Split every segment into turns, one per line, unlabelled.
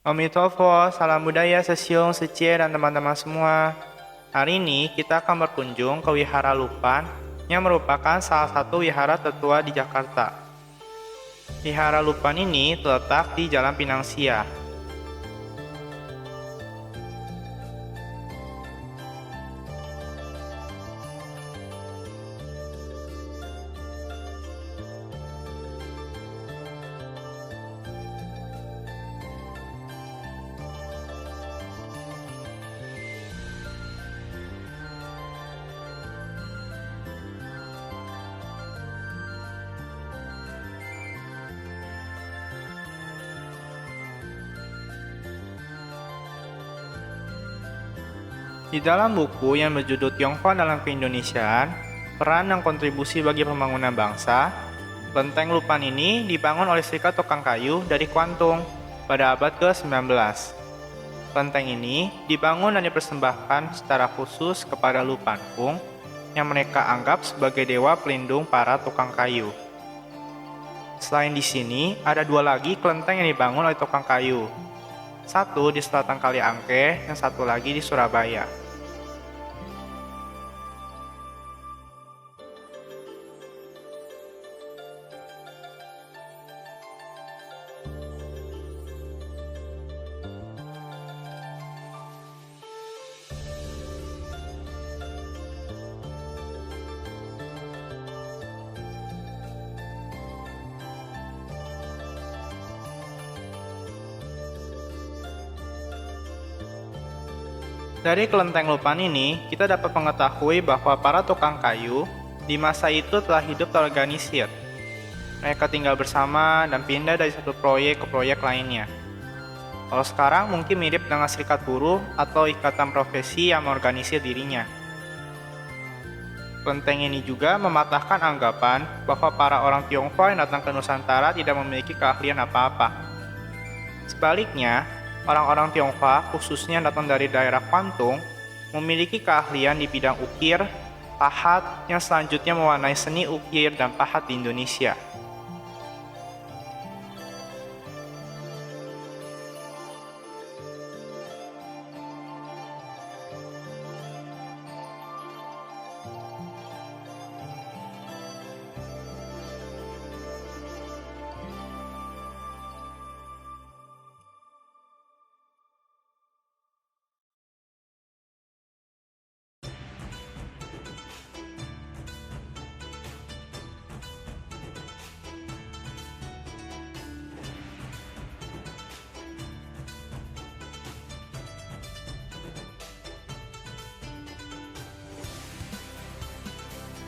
Omitofo, salam budaya Sesiung, Secie, dan teman-teman semua. Hari ini kita akan berkunjung ke Wihara Lupan yang merupakan salah satu wihara tertua di Jakarta. Wihara Lupan ini terletak di Jalan Pinangsia. Di dalam buku yang berjudul Tionghoa dalam Keindonesiaan, Peran dan Kontribusi bagi Pembangunan Bangsa, Kelenteng Lupan ini dibangun oleh Serikat Tukang Kayu dari Kuantung pada abad ke-19. Kelenteng ini dibangun dan dipersembahkan secara khusus kepada Lupanpung yang mereka anggap sebagai dewa pelindung para tukang kayu. Selain di sini, ada dua lagi kelenteng yang dibangun oleh tukang kayu. Satu di selatan Kali Angke, dan satu lagi di Surabaya. Dari kelenteng Lupan ini, kita dapat mengetahui bahwa para tukang kayu di masa itu telah hidup terorganisir. Mereka tinggal bersama dan pindah dari satu proyek ke proyek lainnya. Kalau sekarang mungkin mirip dengan serikat buruh atau ikatan profesi yang mengorganisir dirinya. Kelenteng ini juga mematahkan anggapan bahwa para orang Tionghoa yang datang ke Nusantara tidak memiliki keahlian apa-apa. Sebaliknya, orang-orang Tionghoa, khususnya yang datang dari daerah Kuantung, memiliki keahlian di bidang ukir, pahat, yang selanjutnya mewarnai seni ukir dan pahat di Indonesia.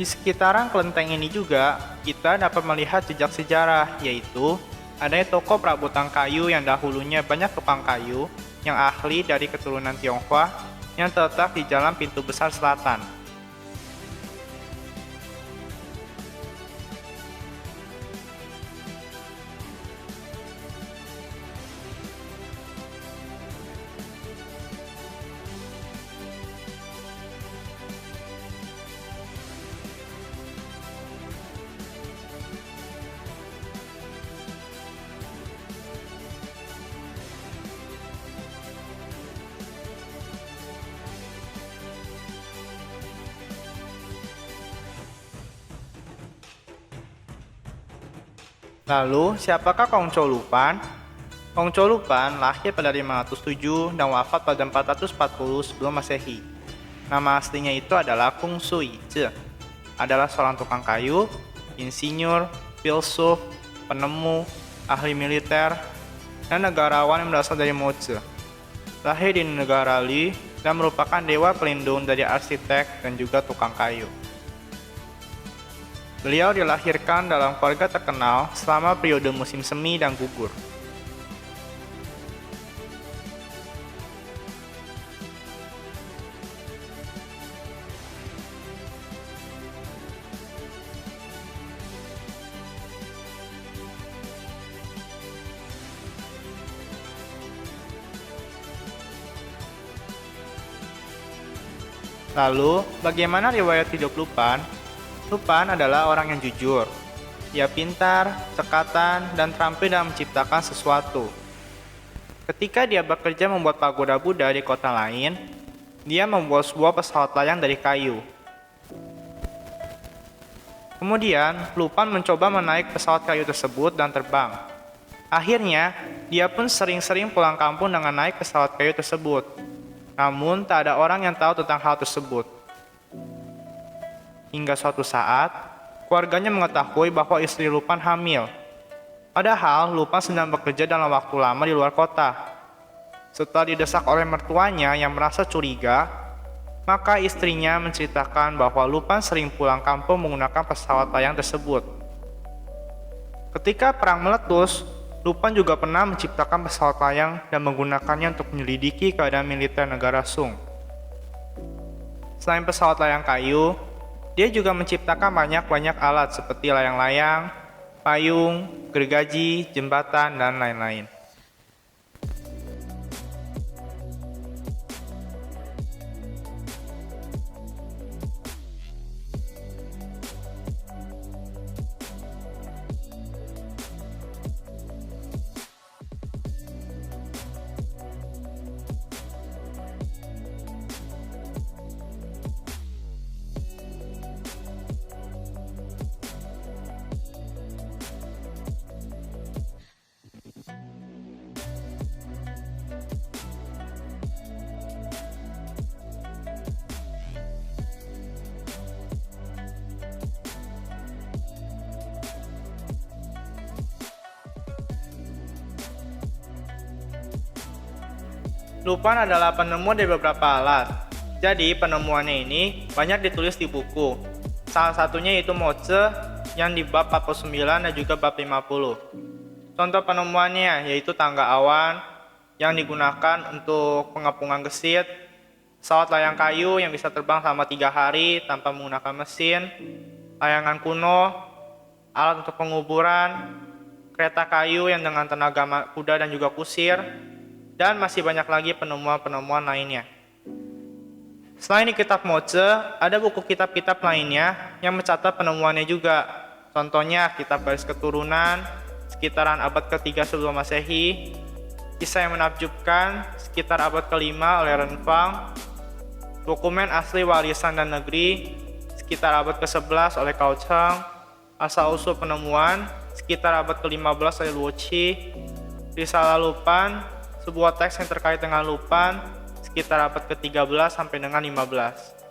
Di sekitaran kelenteng ini juga, kita dapat melihat jejak sejarah, yaitu adanya toko perabotan kayu yang dahulunya banyak tukang kayu yang ahli dari keturunan Tionghoa yang terletak di Jalan Pintu Besar Selatan. Lalu, siapakah Kongco Lupan? Kongco Lupan lahir pada 507 dan wafat pada 440 sebelum Masehi. Nama aslinya itu adalah Kung Sui Tze. Adalah seorang tukang kayu, insinyur, filsuf, penemu, ahli militer, dan negarawan yang berasal dari Mozi. Lahir di negara Li dan merupakan dewa pelindung dari arsitek dan juga tukang kayu. Beliau dilahirkan dalam keluarga terkenal selama periode musim semi dan gugur. Lalu, bagaimana riwayat hidup Lupan? Lupan adalah orang yang jujur. Ia pintar, cekatan, dan terampil dalam menciptakan sesuatu. Ketika dia bekerja membuat pagoda Buddha di kota lain, dia membuat sebuah pesawat layang dari kayu. Kemudian, Lupan mencoba menaik pesawat kayu tersebut dan terbang. Akhirnya, dia pun sering-sering pulang kampung dengan naik pesawat kayu tersebut. Namun, tak ada orang yang tahu tentang hal tersebut. Hingga suatu saat, keluarganya mengetahui bahwa istri Lupan hamil. Padahal, Lupan sedang bekerja dalam waktu lama di luar kota. Setelah didesak oleh mertuanya yang merasa curiga, maka istrinya menceritakan bahwa Lupan sering pulang kampung menggunakan pesawat layang tersebut. Ketika perang meletus, Lupan juga pernah menciptakan pesawat layang dan menggunakannya untuk menyelidiki keadaan militer negara Sung. Selain pesawat layang kayu, dia juga menciptakan banyak alat seperti layang-layang, payung, gergaji, jembatan, dan lain-lain. Lupan adalah penemu dari beberapa alat. Jadi penemuannya ini banyak ditulis di buku. Salah satunya yaitu Moche yang di bab 49 dan juga bab 50. Contoh penemuannya yaitu tangga awan yang digunakan untuk pengepungan gesit, pesawat layang kayu yang bisa terbang selama 3 hari tanpa menggunakan mesin, layangan kuno, alat untuk penguburan, kereta kayu yang dengan tenaga kuda dan juga kusir, dan masih banyak lagi penemuan-penemuan lainnya. Selain di kitab Moche, ada buku kitab-kitab lainnya yang mencatat penemuannya juga. Contohnya kitab garis keturunan, sekitaran abad ke-3 sebelum Masehi, kisah yang menakjubkan, sekitar abad ke-5 oleh Renfang, dokumen asli warisan dan negeri, sekitar abad ke-11 oleh Cao Cheng, asal-usul penemuan, sekitar abad ke-15 oleh Luo Qi, Risalah Lupan, sebuah teks yang terkait dengan Lupan, sekitar abad ke-13 sampai dengan 15.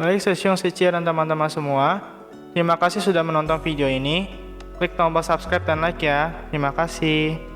Baik Sesyong, Sicie, dan teman-teman semua, terima kasih sudah menonton video ini. Klik tombol subscribe dan like ya. Terima kasih.